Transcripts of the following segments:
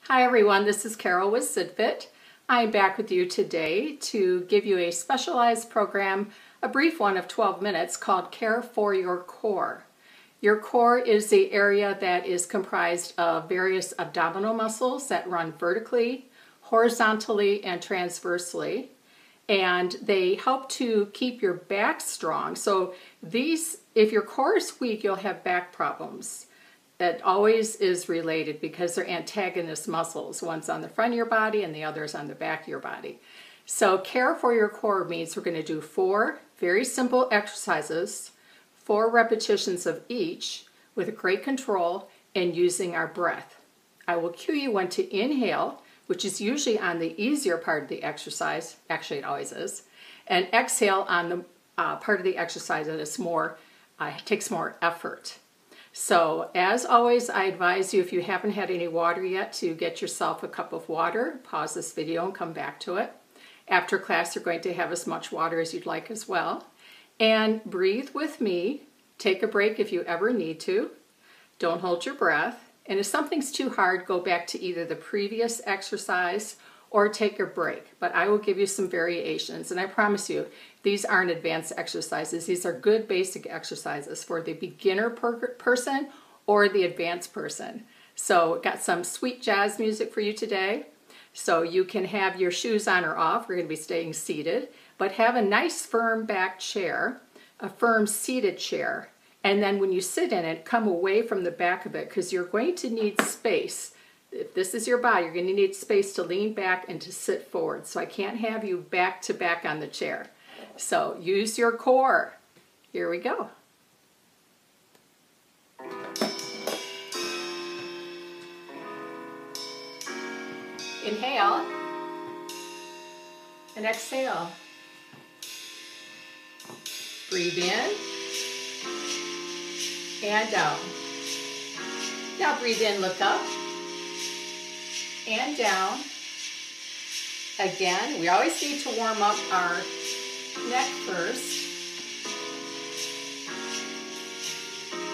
Hi everyone, this is Carol with SidFit. I'm back with you today to give you a specialized program, a brief one of 12 minutes called Care for Your Core. Your core is the area that is comprised of various abdominal muscles that run vertically, horizontally, and transversely. And they help to keep your back strong. So if your core is weak, you'll have back problems. It always is related because they're antagonist muscles. One's on the front of your body and the other's on the back of your body. So care for your core means we're going to do 4 very simple exercises, 4 repetitions of each with great control and using our breath. I will cue you when to inhale, which is usually on the easier part of the exercise. Actually, it always is. And exhale on the part of the exercise that is takes more effort. So, as always, I advise you, if you haven't had any water yet, to get yourself a cup of water, pause this video and come back to it. After class, you're going to have as much water as you'd like as well. And breathe with me. Take a break if you ever need to. Don't hold your breath. And if something's too hard, go back to either the previous exercise or take a break. But I will give you some variations. And I promise you, these aren't advanced exercises. These are good basic exercises for the beginner person or the advanced person. So got some sweet jazz music for you today. So you can have your shoes on or off. We're going to be staying seated. But have a nice firm back chair, a firm seated chair. And then when you sit in it, come away from the back of it because you're going to need space. If this is your body, you're going to need space to lean back and to sit forward. So I can't have you back to back on the chair. So use your core. Here we go. Inhale and exhale. Breathe in and out. Now breathe in, look up and down. Again, we always need to warm up our neck first.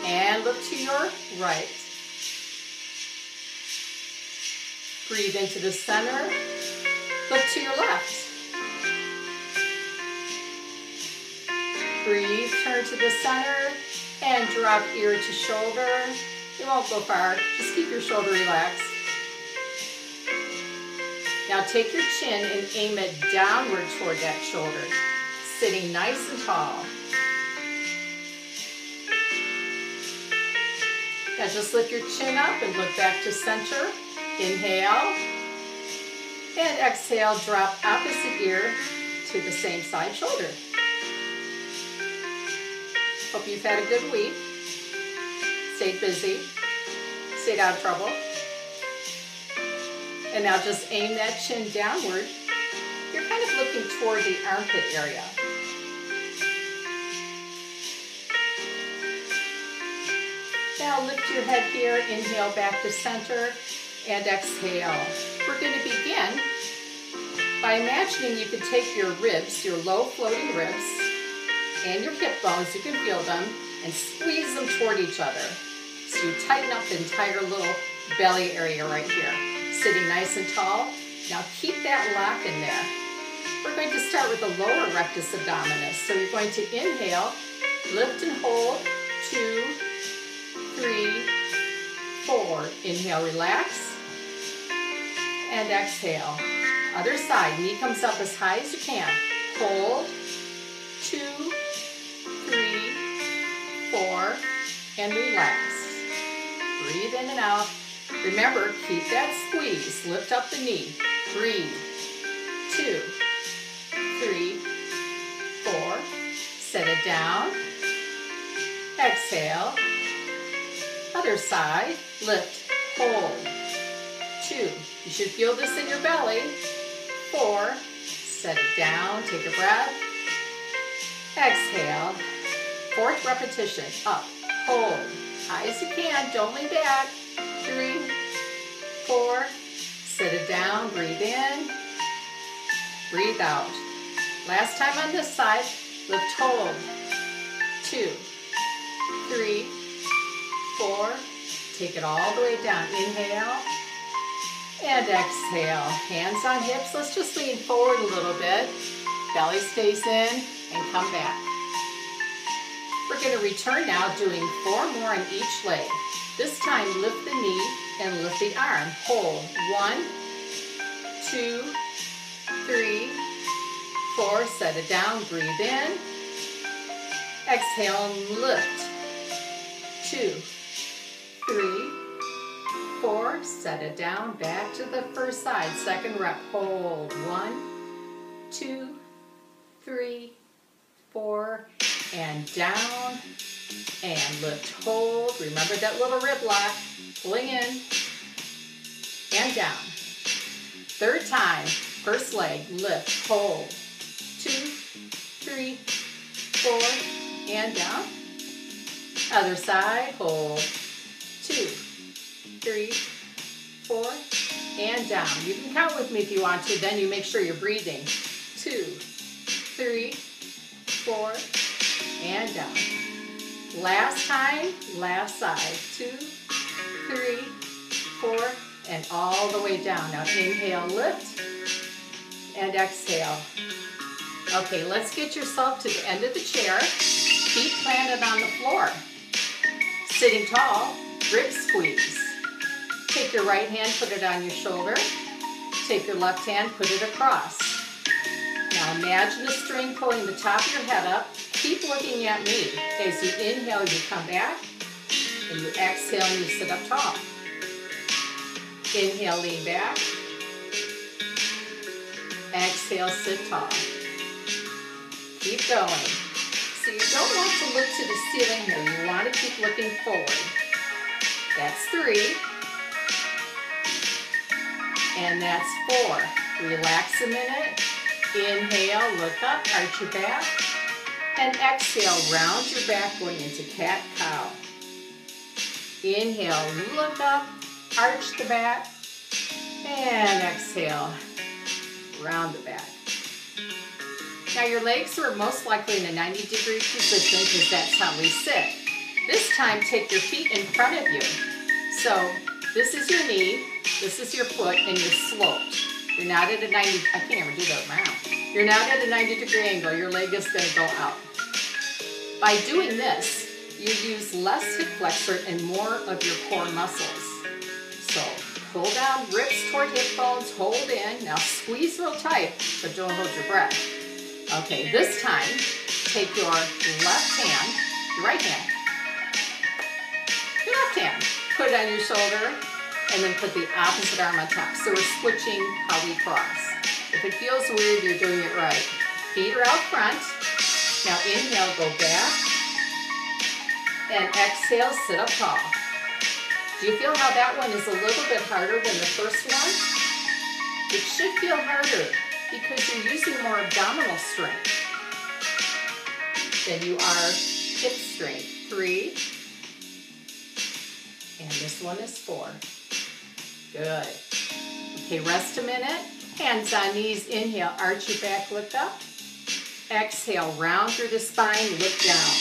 And look to your right. Breathe into the center. Look to your left. Breathe, turn to the center, and drop ear to shoulder. You won't go far. Just keep your shoulder relaxed. Now take your chin and aim it downward toward that shoulder, sitting nice and tall. Now just lift your chin up and look back to center. Inhale and exhale, drop opposite ear to the same side shoulder. Hope you've had a good week. Stayed busy. Stayed out of trouble. And now just aim that chin downward. You're kind of looking toward the armpit area. Now lift your head here, inhale back to center, and exhale. We're going to begin by imagining you could take your ribs, your low floating ribs, and your hip bones, you can feel them, and squeeze them toward each other. So you tighten up the entire little belly area right here. Sitting nice and tall. Now keep that lock in there. We're going to start with the lower rectus abdominis. So you're going to inhale, lift and hold, 2, 3, 4. Inhale, relax, and exhale. Other side, knee comes up as high as you can. Hold, 2, 3, 4, and relax. Breathe in and out. Remember, keep that squeeze. Lift up the knee. Breathe. 2, 3, 4. Set it down. Exhale. Other side. Lift. Hold. 2. You should feel this in your belly. 4. Set it down. Take a breath. Exhale. 4th repetition. Up. Hold. High as you can. Don't lean back. 3, 4. Sit it down. Breathe in. Breathe out. Last time on this side. Lift, hold. 2, 3, 4. Take it all the way down. Inhale. And exhale, hands on hips. Let's just lean forward a little bit. Belly stays in and come back. We're going to return now doing 4 more on each leg. This time lift the knee and lift the arm. Hold. 1, 2, 3, 4. Set it down. Breathe in. Exhale and lift. 2, 3, 4. Set it down. Back to the first side. Second rep. Hold. 1, 2, 3, 4. And down. And lift. Hold. Remember that little rib lock. Pulling in. And down. Third time. First leg. Lift. Hold. 2, 3, 4. And down. Other side. Hold. 2, 3, 4. And down. You can count with me if you want to. Then you make sure you're breathing. 2, 3, 4. And down. Last time, last side. 2, 3, 4, and all the way down. Now inhale, lift, and exhale. Okay, let's get yourself to the end of the chair. Feet planted on the floor. Sitting tall, rib squeeze. Take your right hand, put it on your shoulder. Take your left hand, put it across. Now imagine a string pulling the top of your head up. Keep looking at me. As you inhale, you come back, and you exhale, and you sit up tall. Inhale, lean back. Exhale, sit tall. Keep going. So you don't want to look to the ceiling here. You want to keep looking forward. That's 3. And that's 4. Relax a minute. Inhale, look up, arch your back. And exhale, round your back going into cat-cow. Inhale, look up, arch the back. And exhale, round the back. Now your legs are most likely in a 90-degree position because that's how we sit. This time, take your feet in front of you. So this is your knee, this is your foot, and you're sloped. You're not at a 90, I can't even do that with my arm. You're not at a 90-degree angle. Your leg is going to go out. By doing this, you use less hip flexor and more of your core muscles. So pull down, ribs toward hip bones, hold in. Now squeeze real tight, but don't hold your breath. Okay, this time, take your left hand, your right hand, your left hand, put it on your shoulder, and then put the opposite arm on top. So we're switching how we cross. If it feels weird, you're doing it right. Feet are out front. Now inhale, go back. And exhale, sit up tall. Do you feel how that one is a little bit harder than the first one? It should feel harder because you're using more abdominal strength than you are hip strength. 3. And this one is 4. Good. Okay, rest a minute. Hands on knees. Inhale, arch your back, look up. Exhale, round through the spine, look down.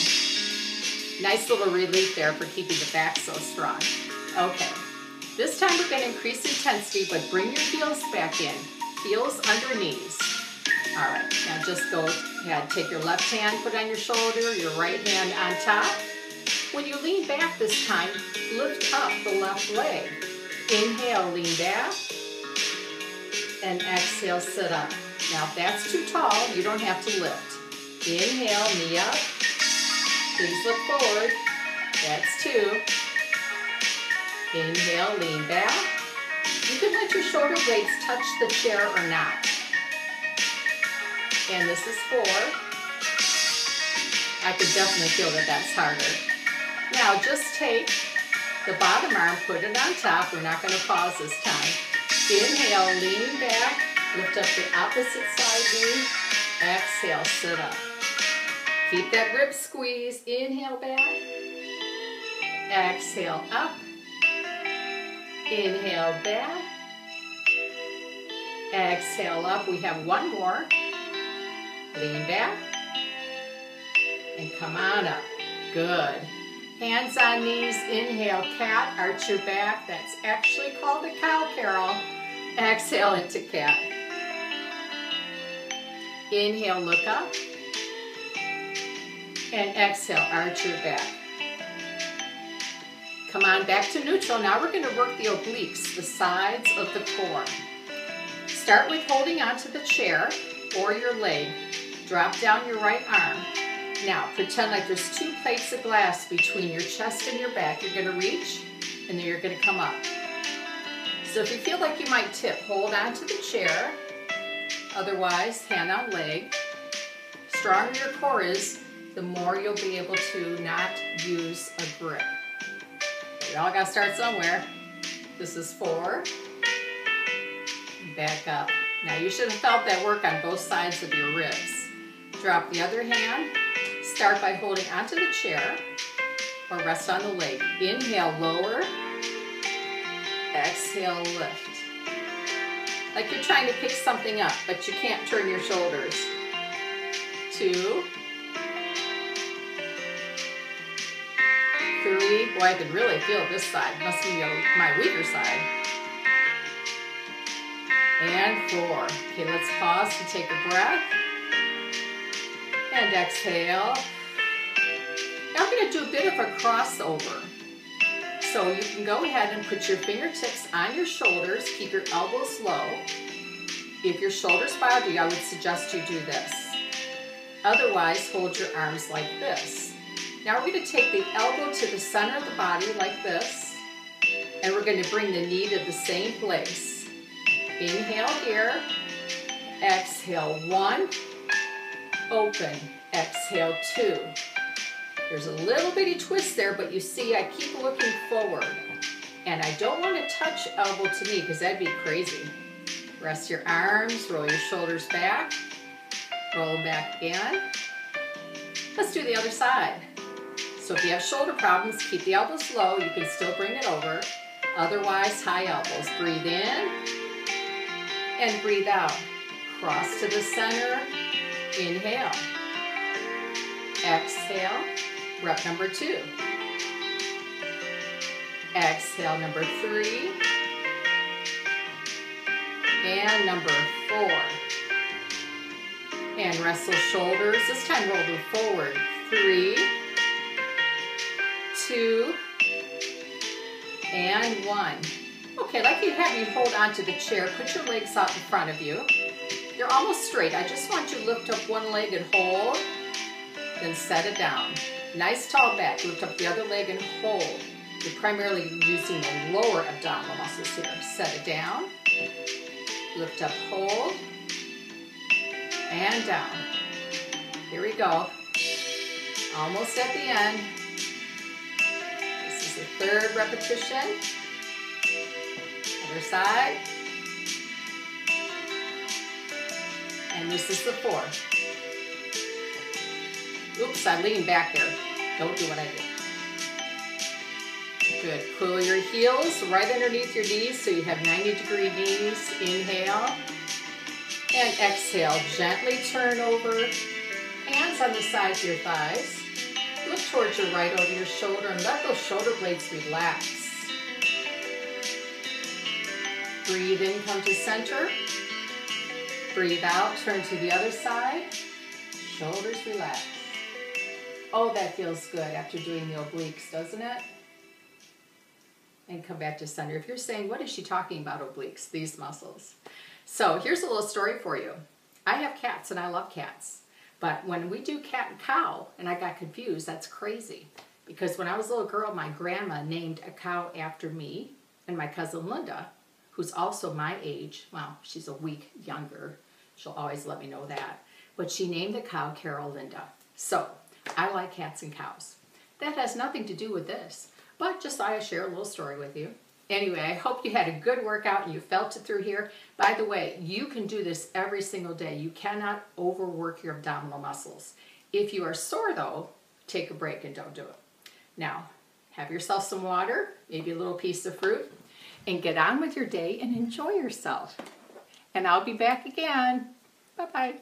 Nice little relief there for keeping the back so strong. Okay, this time we're going to increase intensity, but bring your heels back in. Heels under knees. All right, now just go ahead. Take your left hand, put it on your shoulder, your right hand on top. When you lean back this time, lift up the left leg. Inhale, lean back. And exhale, sit up. Now if that's too tall, you don't have to lift. Inhale, knee up. Please look forward. That's 2. Inhale, lean back. You can let your shoulder blades touch the chair or not. And this is 4. I could definitely feel that that's harder. Now just take the bottom arm, put it on top. We're not going to pause this time. Inhale, lean back. Lift up the opposite side knee. Exhale, sit up. Keep that rib squeeze. Inhale back. Exhale up. Inhale back. Exhale up. We have one more. Lean back. And come on up. Good. Hands on knees. Inhale, cat. Arch your back. That's actually called a cow, Carol. Exhale into cat. Inhale, look up. And exhale, arch your back. Come on back to neutral. Now we're going to work the obliques, the sides of the core. Start with holding onto the chair or your leg. Drop down your right arm. Now pretend like there's 2 plates of glass between your chest and your back. You're going to reach and then you're going to come up. So if you feel like you might tip, hold onto the chair. Otherwise, hand on leg. Stronger your core is, the more you'll be able to not use a grip. We all got to start somewhere. This is 4. Back up. Now you should have felt that work on both sides of your ribs. Drop the other hand. Start by holding onto the chair or rest on the leg. Inhale, lower. Exhale, lift. Like you're trying to pick something up, but you can't turn your shoulders. 2. 3, boy, I can really feel this side. Must be my weaker side. And 4. Okay, let's pause to take a breath. And exhale. Now we're going to do a bit of a crossover. So you can go ahead and put your fingertips on your shoulders. Keep your elbows low. If your shoulders bother you, I would suggest you do this. Otherwise, hold your arms like this. Now we're going to take the elbow to the center of the body like this, and we're going to bring the knee to the same place. Inhale here, exhale 1, open, exhale 2. There's a little bitty twist there, but you see I keep looking forward, and I don't want to touch elbow to knee because that'd be crazy. Rest your arms, roll your shoulders back, roll them back again. Let's do the other side. So if you have shoulder problems, keep the elbows low. You can still bring it over. Otherwise, high elbows. Breathe in and breathe out. Cross to the center. Inhale. Exhale. Rep number 2. Exhale number 3. And number 4. And rest those shoulders. This time roll them forward. 3, 2, and 1. Okay, like you have me hold onto the chair, put your legs out in front of you. You're almost straight. I just want you to lift up one leg and hold, then set it down. Nice tall back. Lift up the other leg and hold. You're primarily using the lower abdominal muscles here. Set it down. Lift up, hold, and down. Here we go. Almost at the end. This is the 3rd repetition. Other side. And this is the 4th. Oops, I leaned back there. Don't do what I did. Good. Pull your heels right underneath your knees so you have 90-degree knees. Inhale. And exhale. Gently turn over. Hands on the sides of your thighs. Look towards your right over your shoulder and let those shoulder blades relax. Breathe in, come to center. Breathe out, turn to the other side. Shoulders relax. Oh, that feels good after doing the obliques, doesn't it? And come back to center. If you're saying, what is she talking about, obliques? These muscles. So here's a little story for you. I have cats and I love cats. But when we do cat and cow, and I got confused, that's crazy. Because when I was a little girl, my grandma named a cow after me and my cousin Linda, who's also my age. Well, she's a week younger. She'll always let me know that. But she named the cow Carol Linda. So I like cats and cows. That has nothing to do with this. But just thought I'd share a little story with you. Anyway, I hope you had a good workout and you felt it through here. By the way, you can do this every single day. You cannot overwork your abdominal muscles. If you are sore though, take a break and don't do it. Now, have yourself some water, maybe a little piece of fruit, and get on with your day and enjoy yourself. And I'll be back again. Bye-bye.